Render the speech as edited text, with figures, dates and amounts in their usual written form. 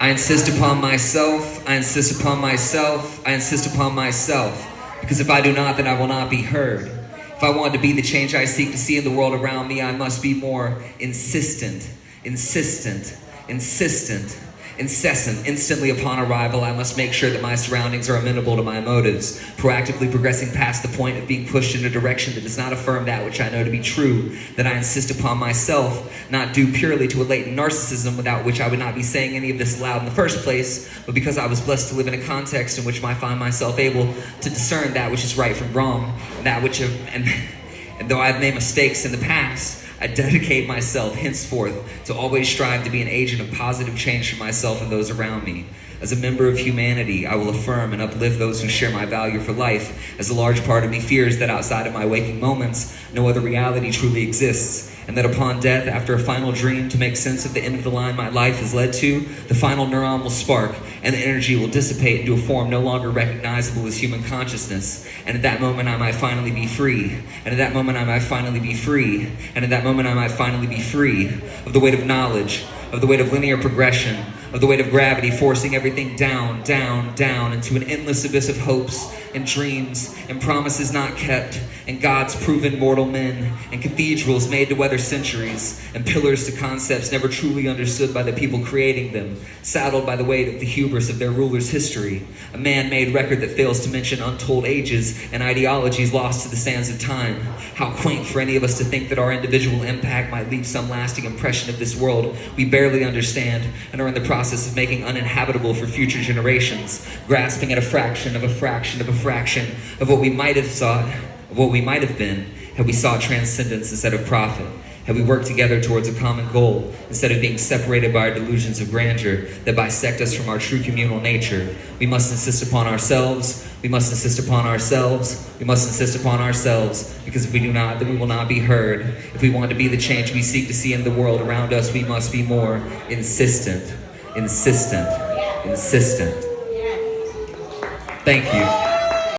I insist upon myself, I insist upon myself, I insist upon myself. Because if I do not, then I will not be heard. If I want to be the change I seek to see in the world around me, I must be more insistent, insistent, insistent, incessant. Instantly upon arrival, I must make sure that my surroundings are amenable to my motives, proactively progressing past the point of being pushed in a direction that does not affirm that which I know to be true, that I insist upon myself, not due purely to a latent narcissism without which I would not be saying any of this aloud in the first place, but because I was blessed to live in a context in which I find myself able to discern that which is right from wrong, and though I've made mistakes in the past, I dedicate myself henceforth to always strive to be an agent of positive change for myself and those around me. As a member of humanity, I will affirm and uplift those who share my value for life, as a large part of me fears that outside of my waking moments, no other reality truly exists, and that upon death, after a final dream to make sense of the end of the line my life has led to, the final neuron will spark, and the energy will dissipate into a form no longer recognizable as human consciousness. And at that moment, I might finally be free. And at that moment, I might finally be free. And at that moment, I might finally be free of the weight of knowledge, of the weight of linear progression, of the weight of gravity forcing everything down, down, down into an endless abyss of hopes and dreams and promises not kept and God's proven mortal men and cathedrals made to weather centuries and pillars to concepts never truly understood by the people creating them, saddled by the weight of the hubris of their rulers' history, a man-made record that fails to mention untold ages and ideologies lost to the sands of time. How quaint for any of us to think that our individual impact might leave some lasting impression of this world we barely understand and are in the process of making uninhabitable for future generations, grasping at a fraction of a fraction of a fraction of what we might have sought, of what we might have been, had we sought transcendence instead of profit, had we worked together towards a common goal instead of being separated by our delusions of grandeur that bisect us from our true communal nature. We must insist upon ourselves, we must insist upon ourselves, we must insist upon ourselves, because if we do not, then we will not be heard. If we want to be the change we seek to see in the world around us, we must be more insistent, insistent, insistent. Thank you.